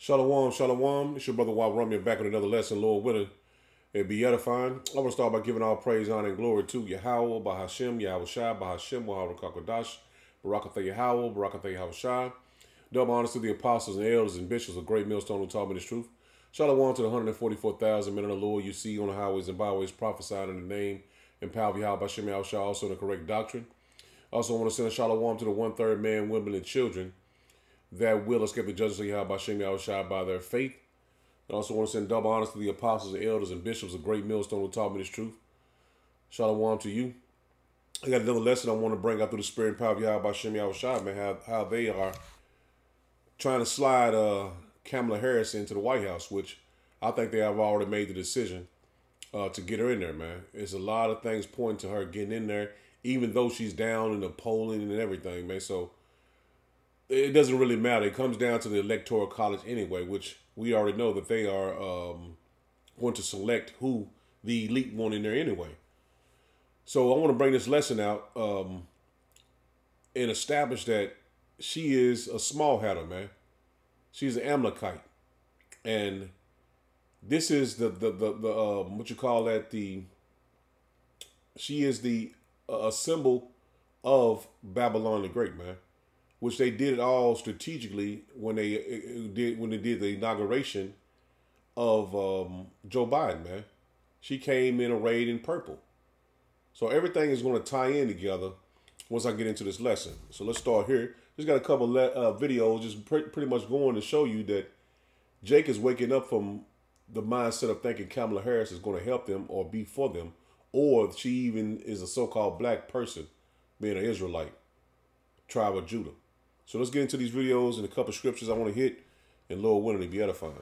Shalom, shalom. It's your brother Wild Rummy back with another lesson, Lord willing. It be edifying. I want to start by giving all praise, honor, and glory to Yahweh, Bahashem, Yahweh Shai, Bahashem, Wahara Kakadash, Barakatha Yahweh, Barakatha Yahweh Shai. Double honors to the apostles and elders and bishops of Great Millstone who taught me this truth. Shalom to the 144,000 men of the Lord you see on the highways and byways prophesying in the name and power of Yahweh, Bahashem, Yahweh Shai, also in the correct doctrine. I also want to send a shalom to the 1/3 man, women, and children that will escape the judgment of Yahweh, Bahashem, Yahweh Shai by their faith. I also want to send double honors to the apostles and elders and bishops of Great Millstone who taught me this truth. Shalom to you. I got another lesson I want to bring out through the spirit and power of Yahweh, Bahashem, Yahweh Shai, man, how they are trying to slide Kamala Harris into the White House, which I think they have already made the decision to get her in there, man. There's a lot of things pointing to her getting in there, even though she's down in the polling and everything, man. So it doesn't really matter. It comes down to the Electoral College anyway, which we already know that they are going to select who the elite want in there anyway. So I want to bring this lesson out and establish that she is a small hatter, man. She's an Amalekite, and this is the what you call that, she is the a symbol of Babylon the Great, man. Which they did it all strategically when they did the inauguration of Joe Biden, man. She came in arrayed in purple. So everything is going to tie in together once I get into this lesson. So let's start here. Just got a couple videos just pretty much going to show you that Jake is waking up from the mindset of thinking Kamala Harris is going to help them or be for them, or she even is a so-called black person, being an Israelite, tribe of Judah. So let's get into these videos and a couple scriptures I want to hit, and Lord willing, to be edifying.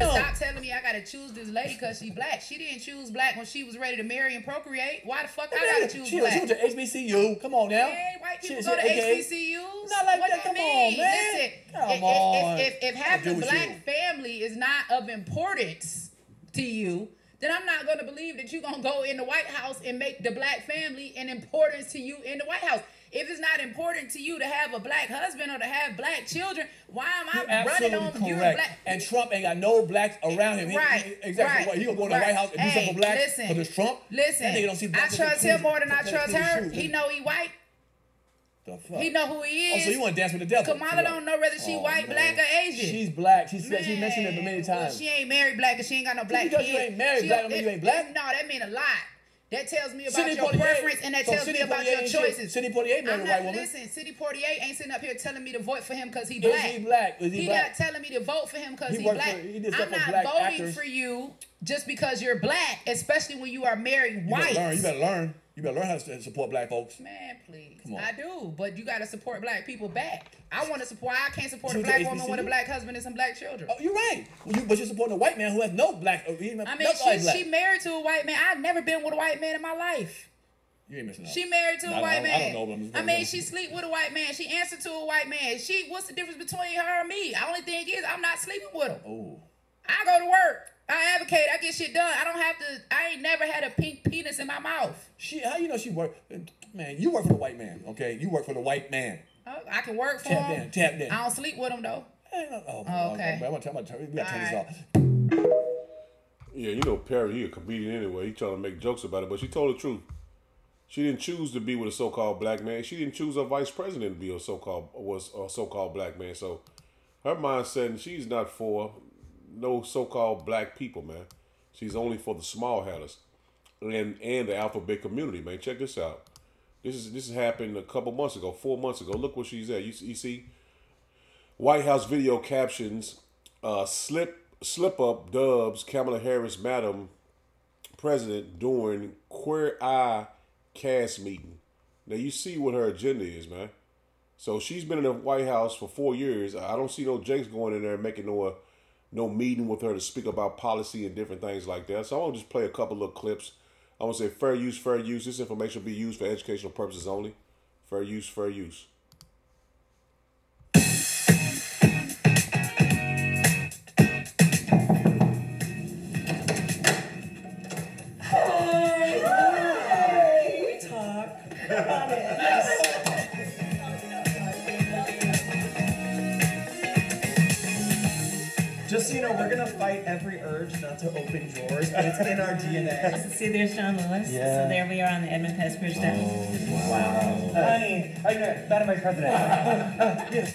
Stop telling me I gotta choose this lady because she black. She didn't choose black when she was ready to marry and procreate. Why the fuck I gotta choose black? She went to HBCU. Come on now. Hey, white people go to HBCUs. Not like what that. Come on, man. Listen, Come on. If having a black family is not of importance to you, then I'm not going to believe that you're going to go in the White House and make the black family an importance to you in the White House. If it's not important to you to have a black husband or to have black children, why am I running on you black? And Trump ain't got no blacks around him. Right. Exactly. Right. He gonna go in the White House and do something for blacks because it's Trump. Listen. Don't see I trust him more than I trust her. He know he white. He know who he is. Oh, so you want to dance with the devil? Kamala don't know whether she white, black, or Asian. She's black. She mentioned it many times. Well, she ain't married black because she ain't got no black kids. Because you ain't married black don't mean you ain't black. No, that mean a lot. That tells me about your preference and that tells me about your choices. City 48 married a white woman. Listen, City 48 ain't sitting up here telling me to vote for him because he black. Is he black? He not telling me to vote for him because he black. I'm not voting for you just because you're black, especially when you are married white. You better learn. You better learn how to support black folks. Man, please. I do, but you got to support black people back. I want to support. I can't support a black woman with a black husband and some black children. Oh, you're right. But you're supporting a white man who has no black. I mean, she married to a white man. I've never been with a white man in my life. You ain't missing out. She married to a white man. I don't know. I mean, she sleep with a white man. She answered to a white man. What's the difference between her and me? The only thing is, I'm not sleeping with him. Oh. I go to work. I advocate. I get shit done. I don't have to. I ain't never had a pink penis in my mouth. How you know she work? Man, you work for the white man, okay? You work for the white man. I can work for him. Tap in. I don't sleep with him though. Okay. I'm gonna turn this off. Yeah, you know Perry, he a comedian anyway. He trying to make jokes about it, but she told the truth. She didn't choose to be with a so-called black man. She didn't choose her vice president to be a so-called black man. So her mindset, and she's not for no so-called black people, man. She's only for the small hatters and the alphabet community, man. Check this out. This happened a couple months ago, 4 months ago. Look where she's at. You see, White House video captions, slip up dubs Kamala Harris, Madam President, during Queer Eye cast meeting. Now you see what her agenda is, man. So she's been in the White House for 4 years. I don't see no Jakes going in there and making no meeting with her to speak about policy and different things like that. So I'm gonna just play a couple of clips. I want to say fair use, fair use. This information will be used for educational purposes only. Fair use, fair use. Hey, talk about it. Just so you know, we're gonna fight every urge not to open drawers, but it's in our DNA. See, there's John Lewis. Yeah. So there we are on the Edmund Pettus Bridge down. Wow. Honey, Madam Vice President. Yes.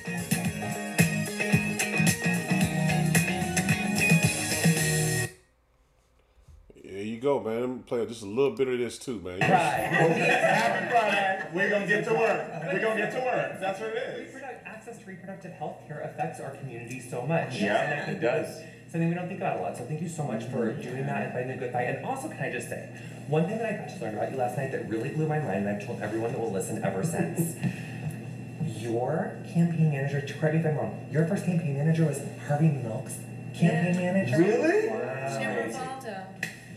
There you go, man. Let me play just a little bit of this too, man. Happy Friday. We're gonna get to work. We're gonna get to work. That's what it is. Access to reproductive health care affects our community so much. Yeah, it does. Something we don't think about a lot. So thank you so much for doing that and fighting a good fight. And also, can I just say, one thing that I got to learn about you last night that really blew my mind, and I've told everyone that will listen ever since. Your campaign manager, correct me if I'm wrong, your first campaign manager was Harvey Milk's campaign manager? Really? Wow. Jim Rivaldo.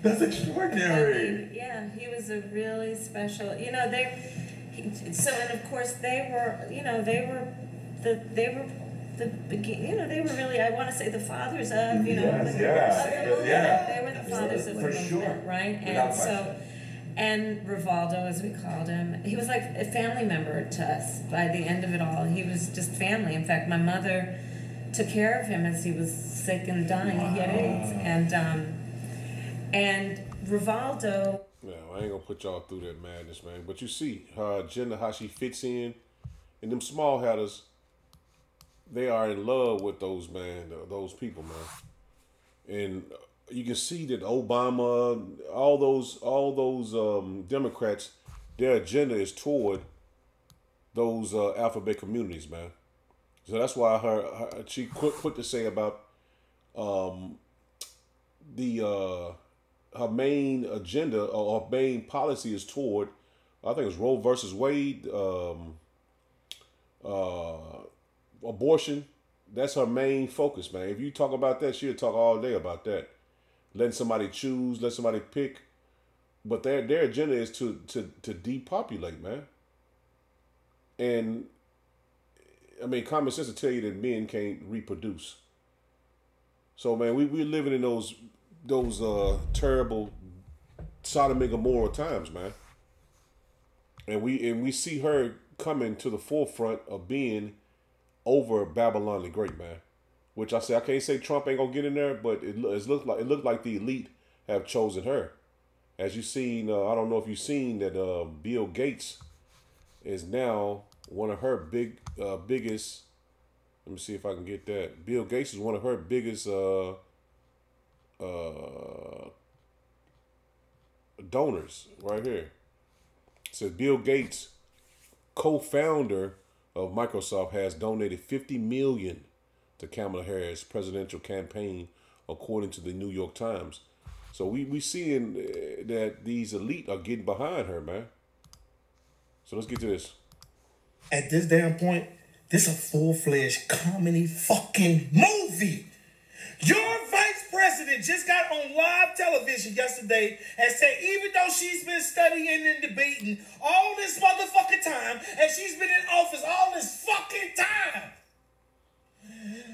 That's extraordinary. Yeah, he was a really special. You know, and of course they were. You know, they were they were really, I want to say, the fathers of, you know, Yes, the yes, movement. yeah. They were the fathers of the For movement, sure. right? Without And so, and Rivaldo, as we called him, he was like a family member to us by the end of it all. He was just family. In fact, my mother took care of him as he was sick and dying. He had AIDS. And Rivaldo. Yeah, I ain't gonna put y'all through that madness, man. But you see her agenda, how she fits in, and them small hatters, they are in love with those people, man. And you can see that Obama, all those Democrats, their agenda is toward those alphabet communities, man. So that's why she quick to say about her main agenda or her main policy is toward, I think it's Roe versus Wade, abortion. That's her main focus, man. If you talk about that, she'll talk all day about that. Letting somebody choose, let somebody pick. But their agenda is to depopulate, man. And I mean, common sense will tell you that men can't reproduce. So, man, we're living in those terrible Sodom and Gomorrah times, man. And we see her coming to the forefront of being over Babylon the Great, man. Which I can't say Trump ain't gonna get in there, but it looked like the elite have chosen her. As you've seen, I don't know if you've seen that Bill Gates is now one of her biggest. Let me see if I can get that. Bill Gates is one of her biggest donors right here. It says Bill Gates, co-founder of Microsoft, has donated $50 million to Kamala Harris' presidential campaign, according to the New York Times. So we seeing that these elite are getting behind her, man. So let's get to this. At this damn point, this is a full-fledged comedy fucking movie. Your vice president just got on live television yesterday and said even though she's been studying and debating all this motherfucking time and she's been in office all this fucking time,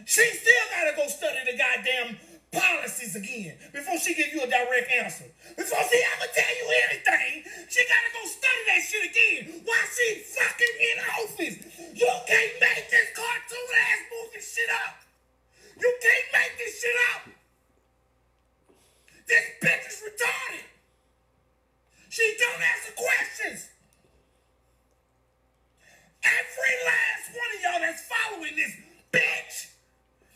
she still gotta go study the goddamn policies again before she give you a direct answer. Before she ever tell you anything, she gotta go study that shit again while she fucking in office. You can't make this cartoon-ass movie shit up. You can't make this shit up. This bitch is retarded. She don't answer questions. Every last one of y'all that's following this bitch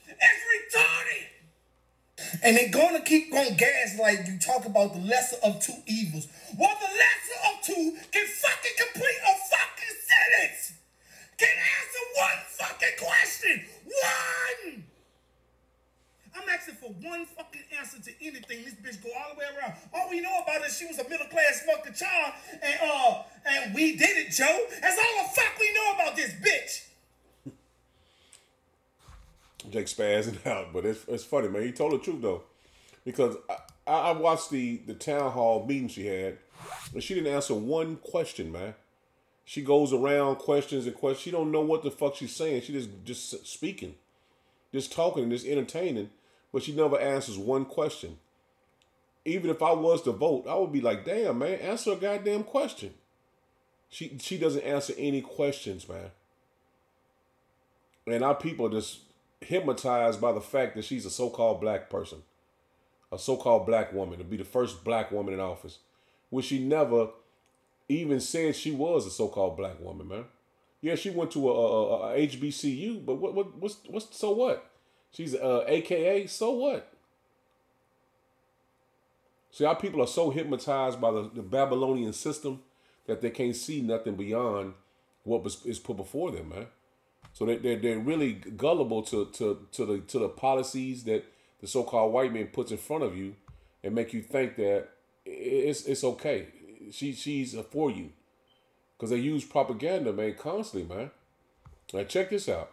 is retarded. And they're gonna keep going gaslight you, talk about the lesser of two evils. Well, the lesser of two can fucking complete a fucking sentence. Can answer one fucking question. One. I'm asking for one fucking answer to anything. This bitch go all the way around. All we know about is she was a middle-class fucking child, and we did it, Joe. That's all the fuck we know about this bitch. Jake spazzing out, but it's funny, man. He told the truth though, because I watched the town hall meeting she had, and she didn't answer one question, man. She goes around questions and questions. She don't know what the fuck she's saying. She just speaking, just talking, just entertaining, but she never answers one question. Even if I was to vote, I would be like, damn, man, answer a goddamn question. She doesn't answer any questions, man. And our people just hypnotized by the fact that she's a so-called black person, a so-called black woman, to be the first black woman in office, which she never even said she was a so-called black woman, man. Yeah, she went to a HBCU, but what's so what? She's AKA, so what? See, our people are so hypnotized by the Babylonian system that they can't see nothing beyond what is put before them, man. So they're really gullible to the policies that the so-called white man puts in front of you, and make you think that it's okay. She's for you, because they use propaganda, man, constantly, man. Now check this out.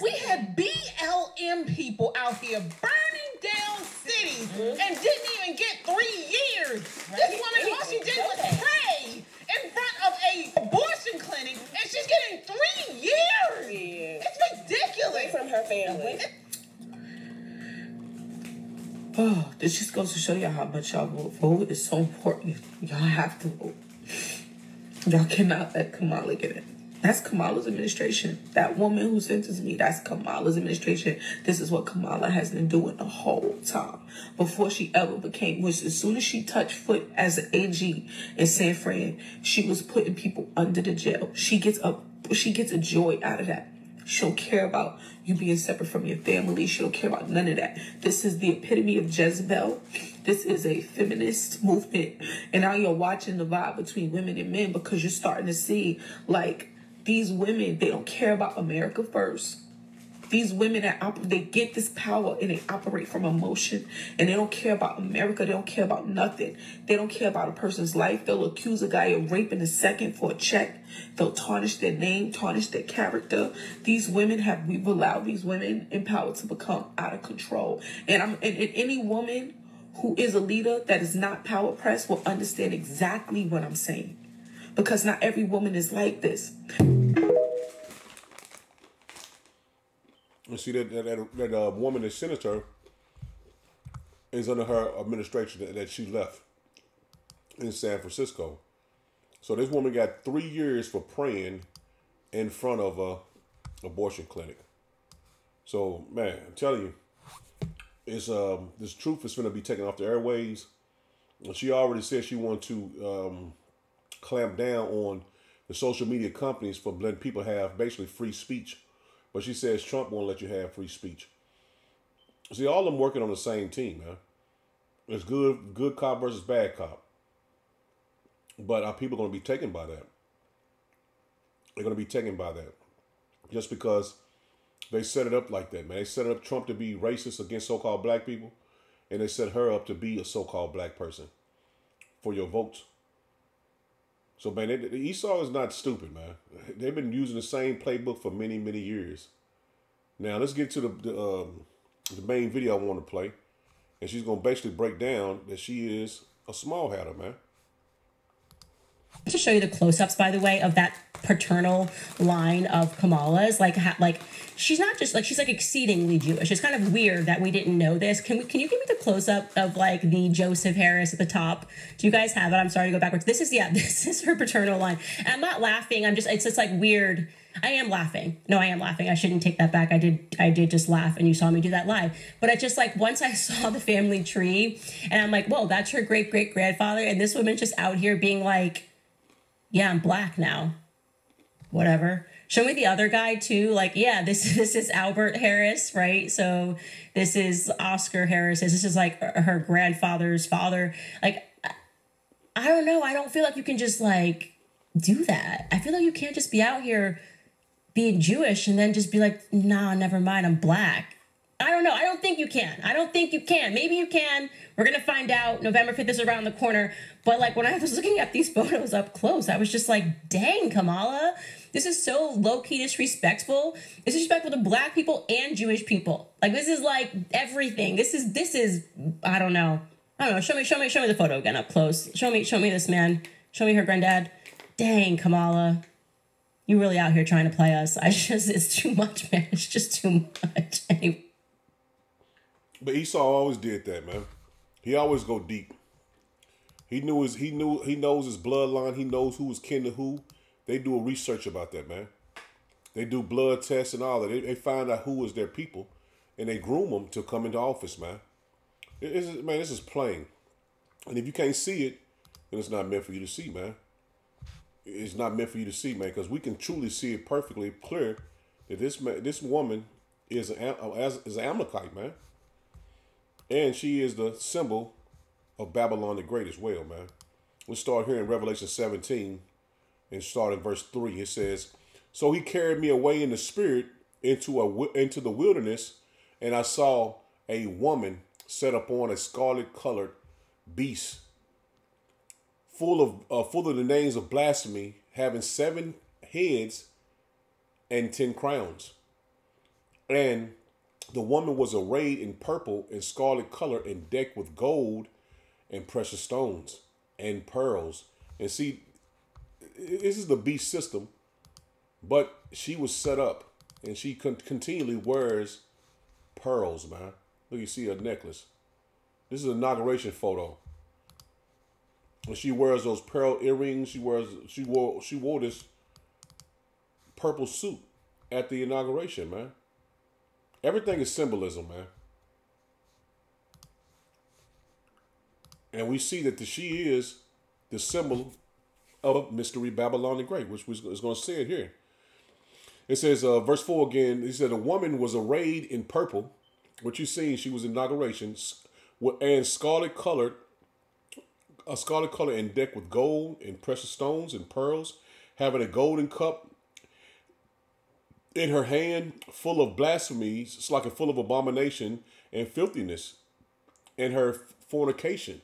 We had BLM people out here burning down cities and didn't even get 3 years. This woman, all she did was pray in front of a abortion clinic, and she's getting 3 years. Yeah. It's ridiculous. From her family. Oh, this just goes to show you how much y'all vote. Vote is so important. Y'all have to vote. Y'all cannot let Kamala get in. That's Kamala's administration. That woman who sentenced me, that's Kamala's administration. This is what Kamala has been doing the whole time. Before she ever became, which as soon as she touched foot as an AG in San Fran, she was putting people under the jail. She gets a joy out of that. She don't care about you being separate from your family. She don't care about none of that. This is the epitome of Jezebel. This is a feminist movement. And now you're watching the vibe between women and men, because you're starting to see, like, these women, they don't care about America first. These women, they get this power and they operate from emotion, and they don't care about America. They don't care about nothing. They don't care about a person's life. They'll accuse a guy of rape in a second for a check. They'll tarnish their name, tarnish their character. We've allowed these women in power to become out of control. And any woman who is a leader that is not power pressed will understand exactly what I'm saying, because not every woman is like this. You see that woman, the senator, is under her administration that she left in San Francisco. So this woman got 3 years for praying in front of a abortion clinic. So, man, I'm telling you, it's this truth is going to be taken off the airways. She already said she wanted to clamp down on the social media companies for letting people have basically free speech. But she says Trump won't let you have free speech. See, all of them working on the same team, man. It's good cop versus bad cop. But our people are going to be taken by that. They're going to be taken by that. Just because they set it up like that, man. They set it up Trump to be racist against so-called black people. And they set her up to be a so-called black person for your votes. So, man, the Esau is not stupid, man. They've been using the same playbook for many, many years. Now, let's get to the main video I want to play. And she's going to basically break down that she is a small hatter, man. To show you the close-ups, by the way, of that paternal line of Kamala's, like she's not just like, she's like exceedingly Jewish. It's kind of weird that we didn't know this. Can you give me the close-up of like the Joseph Harris at the top? Do you guys have it? I'm sorry to go backwards. This is her paternal line. And I'm not laughing. It's just like weird. I am laughing. No, I am laughing. I shouldn't take that back. I did just laugh, and you saw me do that live. But I just like, once I saw the family tree, and I'm like, whoa, that's her great-great-grandfather, and this woman's just out here being like, yeah, I'm black now. Whatever. Show me the other guy too. Like, yeah, this is Albert Harris, right? So this is Oscar Harris. This is like her grandfather's father. Like, I don't know. I don't feel like you can just like do that. I feel like you can't just be out here being Jewish and then just be like, nah, never mind, I'm black. I don't know. I don't think you can. Maybe you can. We're going to find out. November 5th is around the corner. But like when I was looking at these photos up close, I was just like, dang, Kamala, this is so low-key disrespectful. It's disrespectful to black people and Jewish people. Like, this is like everything. This is, I don't know. Show me the photo again up close. Show me this man. Show me her granddad. Dang, Kamala. You really out here trying to play us. It's too much, man. It's just too much. Anyway. But Esau always did that, man. He always go deep. He knows his bloodline. He knows who is kin to who. They do a research about that, man. They do blood tests and all that. They find out who is their people, and they groom them to come into office, man. Man, this is plain. And if you can't see it, then it's not meant for you to see, man. It's not meant for you to see, man, because we can truly see it perfectly clear that this woman is an Amalekite, man. And she is the symbol of Babylon the Great as well, man. Let's start here in Revelation 17 and start in verse 3. It says, "So he carried me away in the spirit into the wilderness, and I saw a woman set upon a scarlet-colored beast, full of the names of blasphemy, having 7 heads and 10 crowns. And the woman was arrayed in purple and scarlet color and decked with gold and precious stones and pearls." And see, this is the beast system, but she was set up, and she continually wears pearls, man. Look, you see her necklace. This is an inauguration photo. And she wears those pearl earrings. She wore this purple suit at the inauguration, man. Everything is symbolism, man. And we see that she is the symbol of Mystery Babylon the Great, which is going to say it here. It says, verse 4 again, he said, "A woman was arrayed in purple," what you see, she was inauguration, "and scarlet colored, a scarlet color and decked with gold and precious stones and pearls, having a golden cup in her hand, full of blasphemies, it's like a full of abomination and filthiness, and her fornication.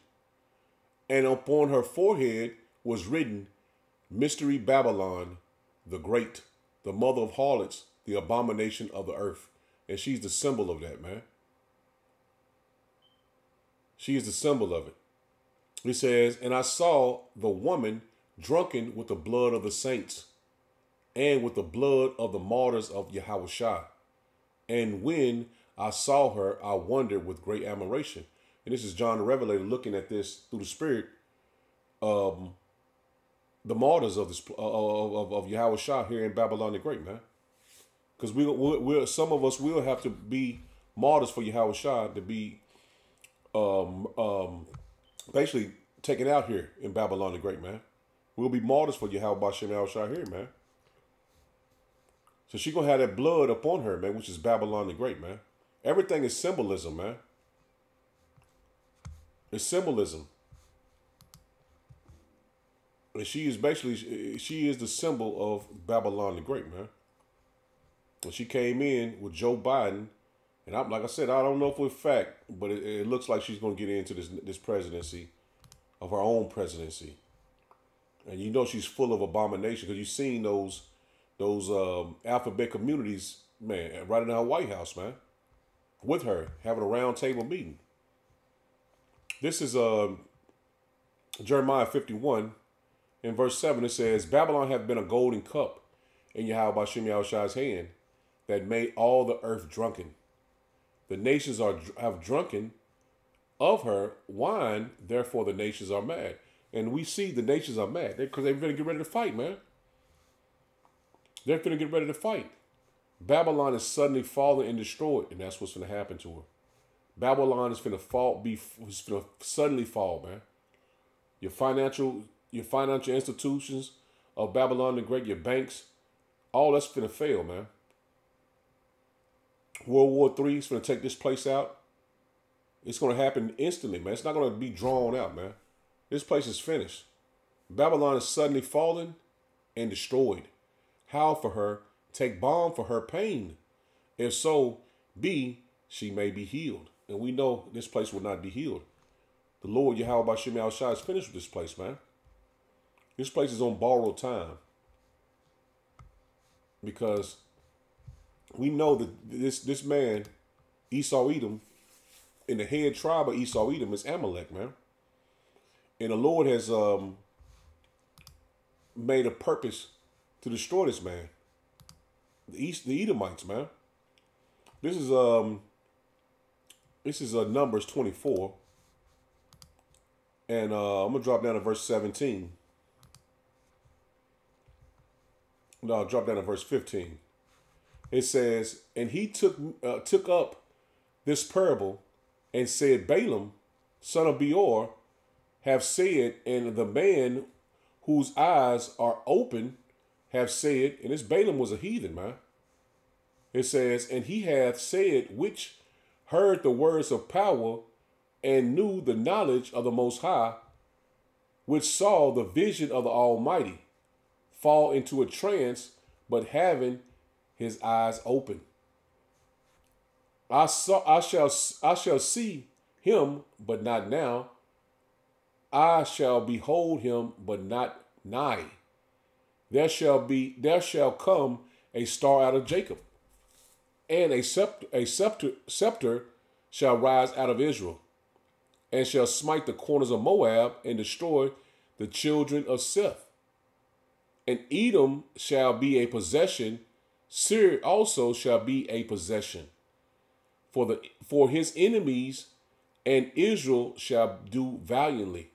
And upon her forehead was written, Mystery Babylon the Great, the mother of harlots, the abomination of the earth." And she's the symbol of that, man. She is the symbol of it. He says, "And I saw the woman drunken with the blood of the saints and with the blood of the martyrs of Yahushua. And when I saw her, I wondered with great admiration." And this is John the Revelator looking at this through the Spirit. The martyrs of Yahushua here in Babylon the Great, man. Because some of us will have to be martyrs for Yahushua to be basically taken out here in Babylon the Great, man. We'll be martyrs for Yahushua here, man. So she's going to have that blood upon her, man, which is Babylon the Great, man. Everything is symbolism, man. It's symbolism. And she is the symbol of Babylon the Great, man. And she came in with Joe Biden, and like I said, I don't know for a fact, but it looks like she's going to get into this presidency, of her own presidency. And you know she's full of abomination, because you've seen those alphabet communities, man, right in her White House, man, with her having a round table meeting. This is Jeremiah 51. In verse 7, it says, "Babylon hath been a golden cup in Yahweh's hand, that made all the earth drunken. The nations have drunken of her wine, therefore the nations are mad." And we see the nations are mad because they're going to get ready to fight, man. They're going to get ready to fight. Babylon is suddenly fallen and destroyed, and that's what's going to happen to her. Babylon is going to suddenly fall, man. Your financial institutions of Babylon the Great, your banks, all that's going to fail, man. World War III is going to take this place out. It's going to happen instantly, man. It's not going to be drawn out, man. This place is finished. Babylon is suddenly fallen and destroyed. Howl for her, take balm for her pain. If so be, she may be healed. And we know this place will not be healed. The Lord Yahweh Shai is finished with this place, man. This place is on borrowed time. Because we know that this man, Esau Edom, in the head tribe of Esau Edom is Amalek, man. And the Lord has made a purpose to destroy this man. The Edomites, man. This is Numbers 24. And I'm going to drop down to verse 17. No, I'll drop down to verse 15. It says, and he took up this parable and said, Balaam, son of Beor, have said, and the man whose eyes are open have said, and this Balaam was a heathen, man. It says, and he hath said, which heard the words of power and knew the knowledge of the Most High, which saw the vision of the Almighty, fall into a trance, but having his eyes open. I shall see him, but not now. I shall behold him, but not nigh. There shall come a star out of Jacob, and a scepter shall rise out of Israel, and shall smite the corners of Moab, and destroy the children of Seth. And Edom shall be a possession, Syria also shall be a possession for his enemies, and Israel shall do valiantly.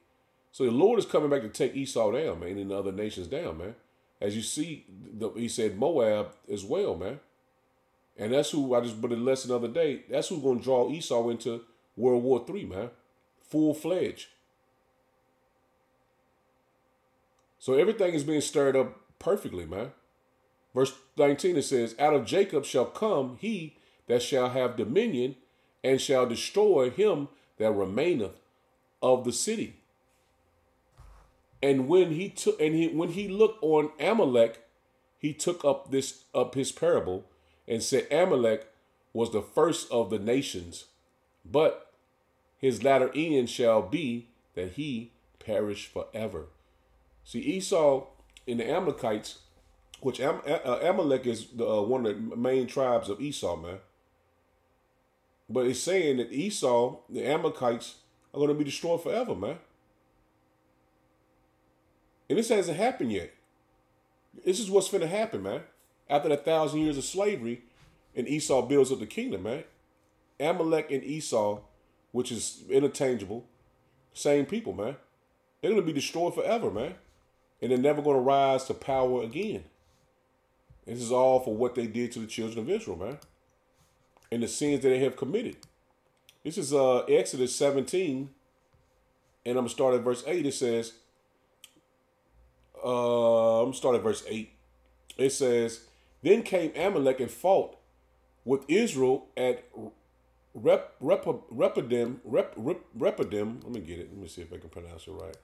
So the Lord is coming back to take Esau down, man, and the other nations down, man. As you see, he said Moab as well, man. And that's who, I just put a lesson the other day, that's who's going to draw Esau into World War III, man. Full-fledged. So everything is being stirred up perfectly, man. Verse 19, it says, out of Jacob shall come he that shall have dominion, and shall destroy him that remaineth of the city. And when he looked on Amalek, he took up his parable, and said, Amalek was the first of the nations, but his latter end shall be that he perish forever. See, Esau and the Amalekites, which Amalek is one of the main tribes of Esau, man. But it's saying that Esau, the Amalekites, are going to be destroyed forever, man. And this hasn't happened yet. This is what's going to happen, man. After the 1,000 years of slavery, and Esau builds up the kingdom, man. Amalek and Esau, which is interchangeable, same people, man. They're going to be destroyed forever, man. And they're never going to rise to power again. And this is all for what they did to the children of Israel, man. And the sins that they have committed. This is Exodus 17. And I'm going to start at verse 8. It says, I'm going to start at verse 8. It says, then came Amalek and fought with Israel at Rephidim. Let me get it. Let me see if I can pronounce it right.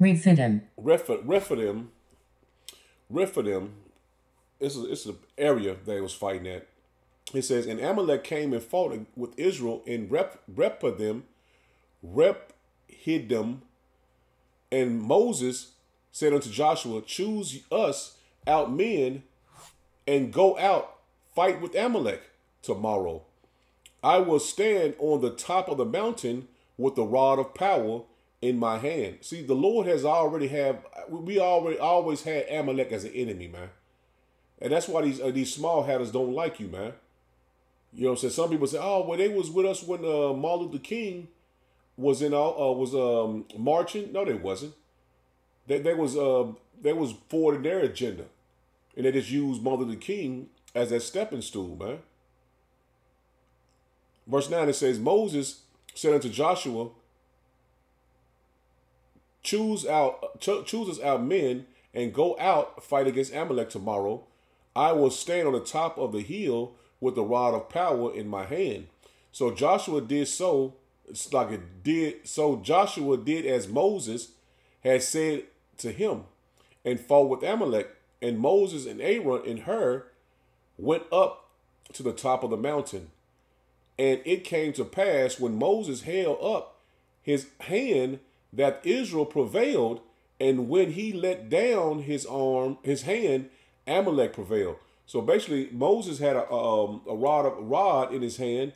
Rephidim. Rephidim. It's an area they was fighting at. It says, and Amalek came and fought with Israel in Rephidim, and Moses said unto Joshua, choose us out men and go out, fight with Amalek tomorrow. I will stand on the top of the mountain with the rod of power in my hand. See, the Lord has we always had Amalek as an enemy, man. And that's why these small hatters don't like you, man. You know what I'm saying? Some people say, oh, well, they was with us when Martin Luther King was marching. No, they wasn't. They was forwarding their agenda. And they just used Martin Luther King as that stepping stool, man. Verse 9, it says, Moses said unto Joshua, choose us out men and go out, fight against Amalek tomorrow. I will stand on the top of the hill with the rod of power in my hand. So Joshua did so. It's like it did. So Joshua did as Moses had said to him, and fought with Amalek. And Moses and Aaron and Hur went up to the top of the mountain. And it came to pass when Moses held up his hand that Israel prevailed, and when he let down his hand, Amalek prevailed. So basically, Moses had a rod in his hand,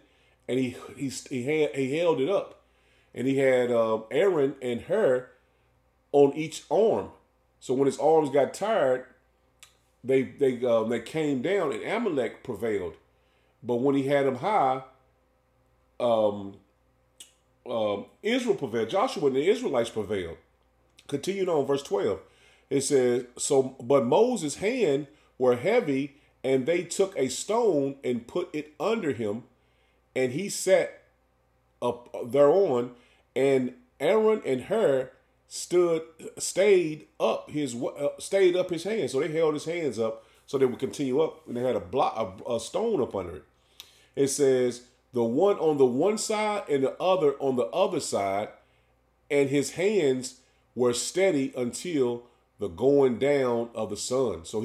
and he held it up, and he had Aaron and Hur on each arm. So when his arms got tired, they came down, and Amalek prevailed. But when he had them high, Israel prevailed. Joshua and the Israelites prevailed. Continuing on, verse 12. It says, so, but Moses' hand were heavy, and they took a stone and put it under him, and he sat up thereon, and Aaron and Hur stayed up his hands. So they held his hands up so they would continue up, and they had a stone up under it. It says the one on the one side and the other on the other side, and his hands were steady until the going down of the sun. So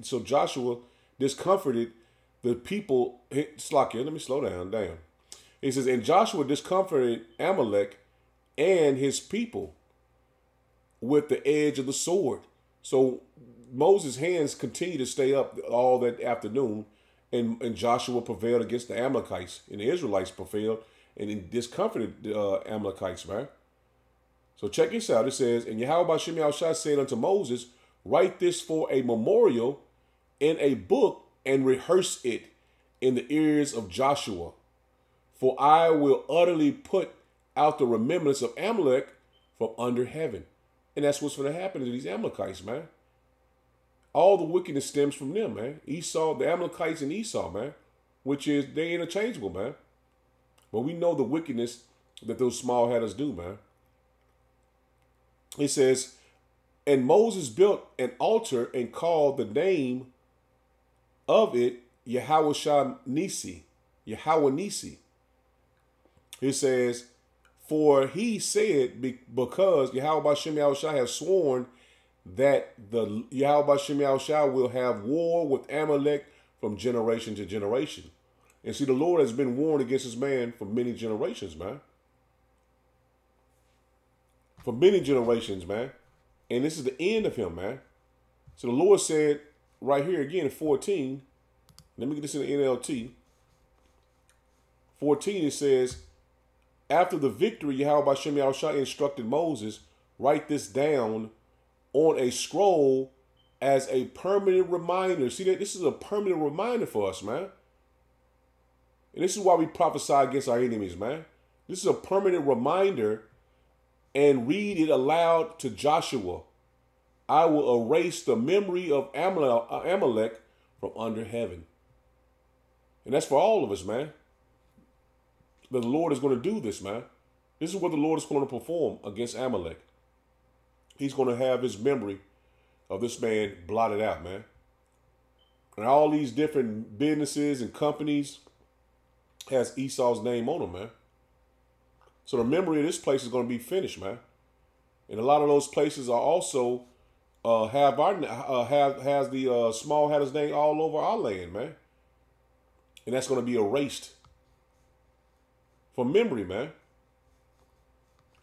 so Joshua discomforted the people. Slakia, let me slow down. It says, and Joshua discomforted Amalek and his people with the edge of the sword. So Moses' hands continued to stay up all that afternoon, and Joshua prevailed against the Amalekites, and the Israelites prevailed and discomforted the Amalekites, man. So check this out. It says, and Yahweh Ba'Shem Yahushua said unto Moses, write this for a memorial in a book and rehearse it in the ears of Joshua. For I will utterly put out the remembrance of Amalek from under heaven. And that's what's going to happen to these Amalekites, man. All the wickedness stems from them, man. Esau, the Amalekites and Esau, man. Which is, they interchangeable, man. But we know the wickedness that those small hatters do, man. It says, and Moses built an altar and called the name of it Yahweh Nisi. Yahweh Nisi. It says, for he said, because Yahweh Ba'Shem Yahushua has sworn that the Yahweh Ba'Shem Yahushua will have war with Amalek from generation to generation. And see, the Lord has been warned against this man for many generations, man. For many generations, man. And this is the end of him, man. So the Lord said right here again in 14, let me get this in the NLT. 14, it says, after the victory, Yahweh Ba'Shem Yahushua instructed Moses, write this down on a scroll as a permanent reminder. See that this is a permanent reminder for us, man. And this is why we prophesy against our enemies, man. This is a permanent reminder, and read it aloud to Joshua. I will erase the memory of Amalek from under heaven. And that's for all of us, man. But the Lord is going to do this, man. This is what the Lord is going to perform against Amalek. He's going to have his memory of this man blotted out, man. And all these different businesses and companies has Esau's name on them, man. So the memory of this place is going to be finished, man. And a lot of those places are also has the small hatter's name all over our land, man. And that's going to be erased from memory, man.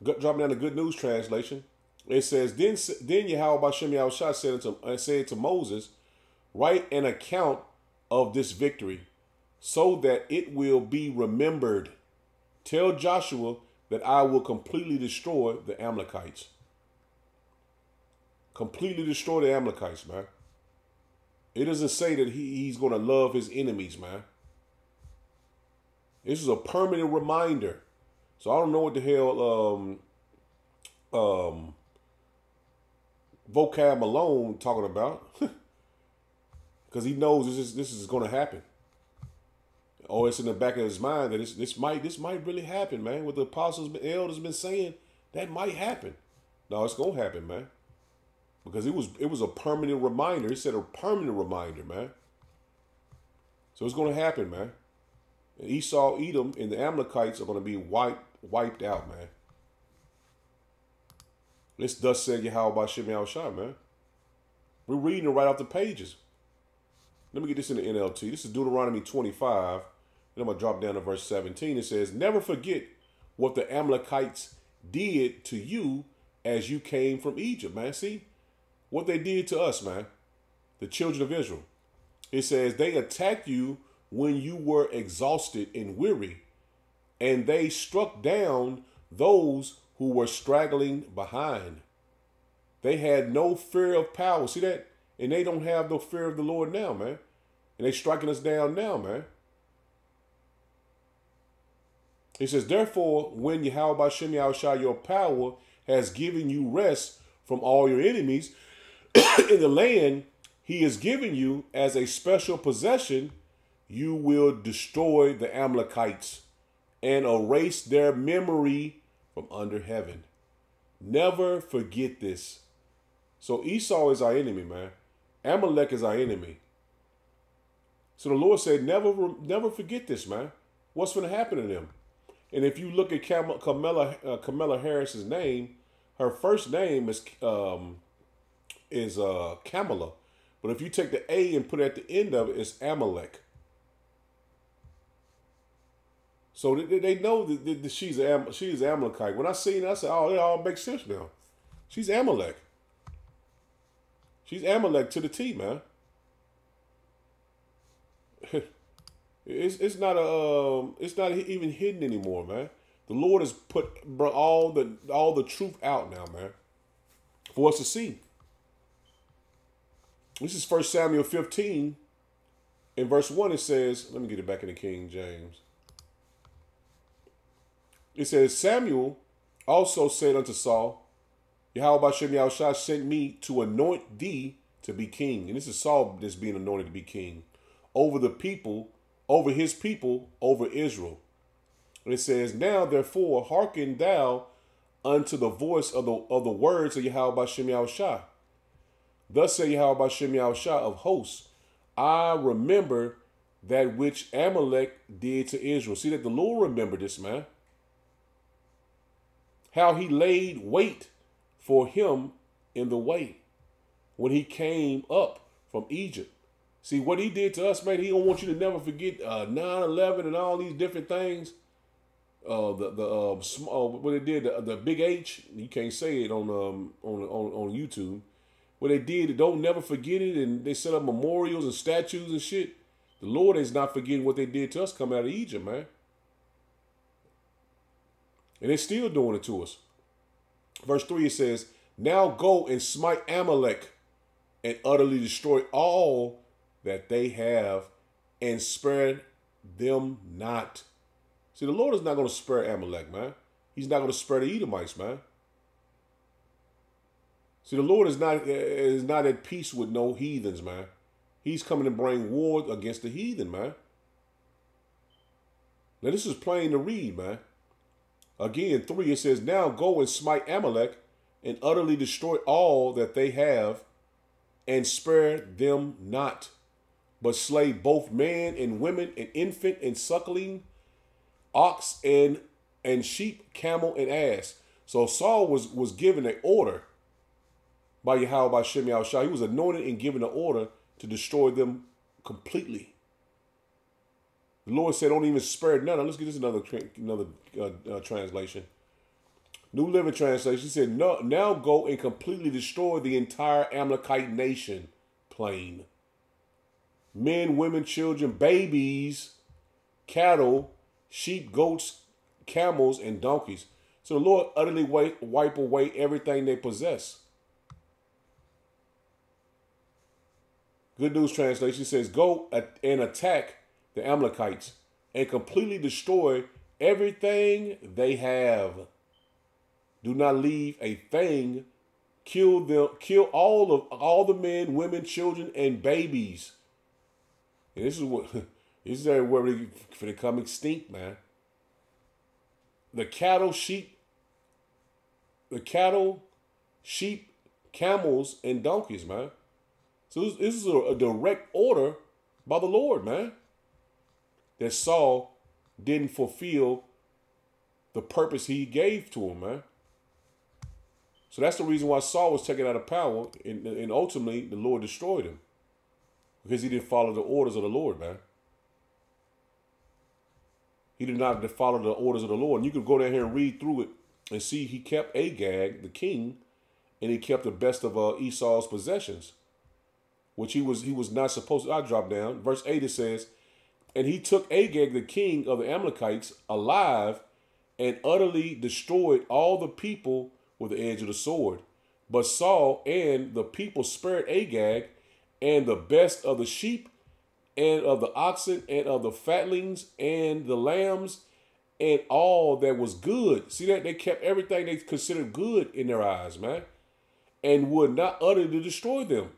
Dropping down the Good News translation. It says, then Yahweh Ba'Shem Yahushua said to Moses, write an account of this victory so that it will be remembered. Tell Joshua that I will completely destroy the Amalekites. Completely destroy the Amalekites, man. It doesn't say that he's going to love his enemies, man. This is a permanent reminder. So I don't know what the hell Vocab Malone talking about. Because he knows this is going to happen. Or it's in the back of his mind that this might really happen, man. What the apostles and elders been saying, that might happen. No, it's going to happen, man. Because it was a permanent reminder. He said a permanent reminder, man. So it's going to happen, man. And Esau, Edom, and the Amalekites are going to be wiped out, man. This thus said Yahweh Ba'Shem Yahushua, man. We're reading it right off the pages. Let me get this in the NLT. This is Deuteronomy 25. And I'm going to drop down to verse 17. It says, never forget what the Amalekites did to you as you came from Egypt, man. See what they did to us, man. The children of Israel. It says they attacked you when you were exhausted and weary, and they struck down those who were straggling behind. They had no fear of power. See that? And they don't have no fear of the Lord now, man. And they striking us down now, man. He says, therefore, when Yahweh Ba'Shem Yahushua, your power, has given you rest from all your enemies, in the land he is giving you as a special possession, you will destroy the Amalekites and erase their memory from under heaven. Never forget this. So Esau is our enemy, man. Amalek is our enemy. So the Lord said, never forget this, man. What's going to happen to them? And if you look at Kamala Harris's name, her first name is Kamala. But if you take the A and put it at the end of it, it's Amalek. So they know that she's Amalekite. When I seen it, I said, oh, it all makes sense now. She's Amalek. She's Amalek to the T, man. It's not even hidden anymore, man. The Lord has brought all the truth out now, man, for us to see. This is 1 Samuel 15, in verse 1. It says, let me get it back in the King James. It says, Samuel also said unto Saul, Yahweh Bashem Yahushua sent me to anoint thee to be king. And this is Saul that's being anointed to be king over the people, over his people, over Israel. And it says, now therefore hearken thou unto the voice of the words of Yahweh Bashem Yahushua. Thus say Yahweh Bashem Yahushua of hosts, I remember that which Amalek did to Israel. See that the Lord remembered this, man. How he laid wait for him in the way when he came up from Egypt. See, what he did to us, man, he don't want you to never forget 9/11 and all these different things. What they did, the Big H, you can't say it on YouTube. What they did, don't never forget it, and they set up memorials and statues and shit. The Lord is not forgetting what they did to us coming out of Egypt, man. And they're still doing it to us. Verse 3, it says, now go and smite Amalek and utterly destroy all that they have and spare them not. See, the Lord is not going to spare Amalek, man. He's not going to spare the Edomites, man. See, the Lord is not at peace with no heathens, man. He's coming to bring war against the heathen, man. Now, this is plain to read, man. Again, 3, it says, now go and smite Amalek and utterly destroy all that they have and spare them not, but slay both man and women and infant and suckling, ox and sheep, camel and ass. So Saul was given an order by Yahweh by Shem Yahushua. He was anointed and given an order to destroy them completely. The Lord said, don't even spare none. Let's get this another translation. New Living Translation. He said, no, now go and completely destroy the entire Amalekite nation plain. Men, women, children, babies, cattle, sheep, goats, camels, and donkeys. So the Lord utterly wipe away everything they possess. Good News Translation says, go and attack the Amalekites and completely destroy everything they have. Do not leave a thing. Kill them. Kill all the men, women, children, and babies. And this is where they become extinct, man. The cattle, sheep, camels, and donkeys, man. So this is a direct order by the Lord, man, that Saul didn't fulfill the purpose he gave to him, man. So that's the reason why Saul was taken out of power, and ultimately the Lord destroyed him, because he didn't follow the orders of the Lord, man. He did not follow the orders of the Lord. And you can go down here and read through it and see he kept Agag, the king, and he kept the best of Esau's possessions, which he was not supposed to. I drop down. Verse 8, it says, and he took Agag, the king of the Amalekites, alive and utterly destroyed all the people with the edge of the sword. But Saul and the people spared Agag and the best of the sheep and of the oxen and of the fatlings and the lambs and all that was good. See that? They kept everything they considered good in their eyes, man. and would not utterly destroy them.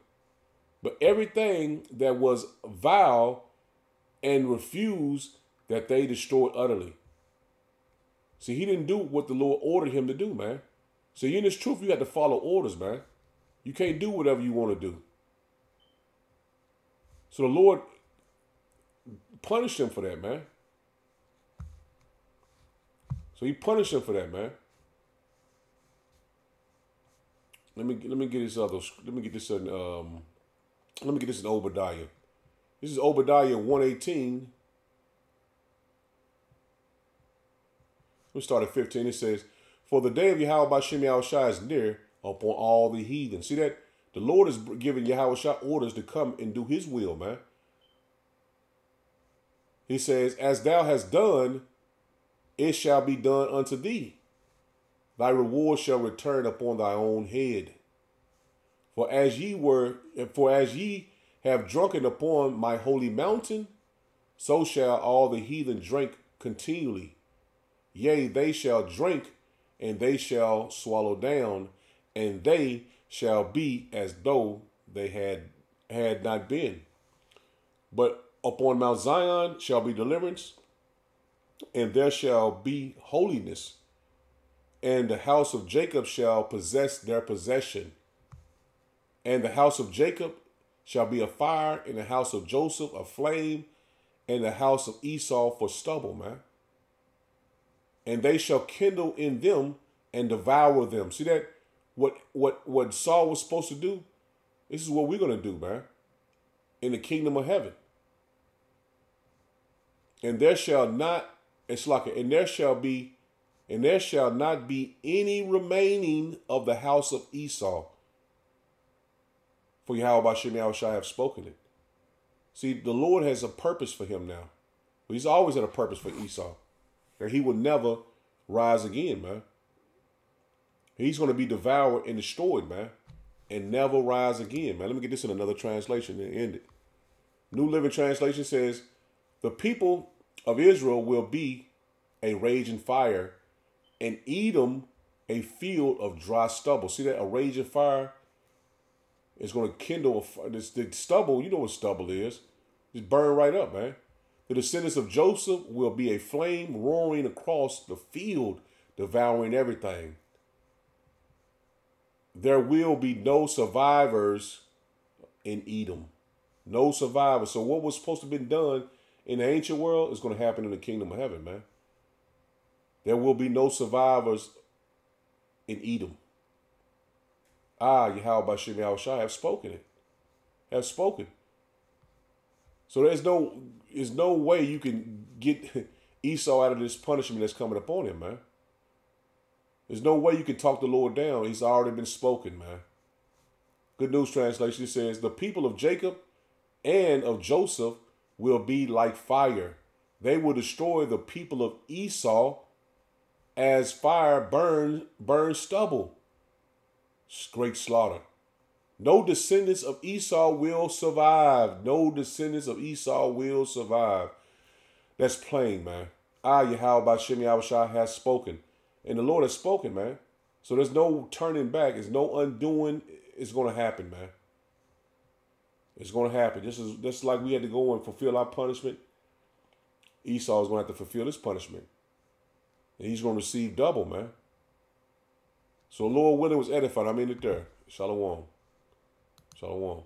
But everything that was vile and refused, that they destroyed utterly. See, he didn't do what the Lord ordered him to do, man. So in this truth, you have to follow orders, man. You can't do whatever you want to do. So the Lord punished him for that, man. So he punished him for that, man. Let me get this other. Let me get this in. Let me get this in Obadiah. This is Obadiah 1:18. We start at 15. It says, "For the day of Yahweh B'Shem Yahushua is near upon all the heathen." See that? The Lord is giving Yahushua orders to come and do his will, man. He says, "As thou hast done, it shall be done unto thee. Thy reward shall return upon thy own head. For as ye have drunken upon my holy mountain, so shall all the heathen drink continually. Yea, they shall drink, and they shall swallow down, and they shall be as though they had not been. But upon Mount Zion shall be deliverance, and there shall be holiness, and the house of Jacob shall possess their possession. And the house of Jacob shall be a fire, and the house of Joseph a flame, and the house of Esau for stubble," man. "And they shall kindle in them and devour them." See that? What Saul was supposed to do? This is what we're gonna do, man. In the kingdom of heaven. "And there shall not, it's like, and there shall not be any remaining of the house of Esau. For Yahweh B'Shem Yahushua have spoken it." See, the Lord has a purpose for him now. He's always had a purpose for Esau. And he will never rise again, man. He's going to be devoured and destroyed, man. And never rise again, man. Let me get this in another translation and end it. New Living Translation says, "The people of Israel will be a raging fire, and Edom a field of dry stubble." See that? A raging fire is going to kindle the stubble. You know what stubble is. Just burn right up, man. "The descendants of Joseph will be a flame roaring across the field, devouring everything. There will be no survivors in Edom." No survivors. So what was supposed to have been done in the ancient world is going to happen in the kingdom of heaven, man. There will be no survivors in Edom. Yahweh B'Shem Yahushua have spoken it. Have spoken. So there's no way you can get Esau out of this punishment that's coming upon him, man. There's no way you can talk the Lord down. He's already been spoken, man. Good News Translation says, "The people of Jacob and of Joseph will be like fire. They will destroy the people of Esau as fire burns stubble." Great slaughter. No descendants of Esau will survive. No descendants of Esau will survive. That's plain, man. Yahweh B'Shem Yahushua has spoken. And the Lord has spoken, man. So there's no turning back. There's no undoing. It's going to happen, man. It's going to happen. Just like we had to go and fulfill our punishment. Esau is going to have to fulfill his punishment. And he's going to receive double, man. So Lord willing was edified. I mean it there. Shalom. Shalom.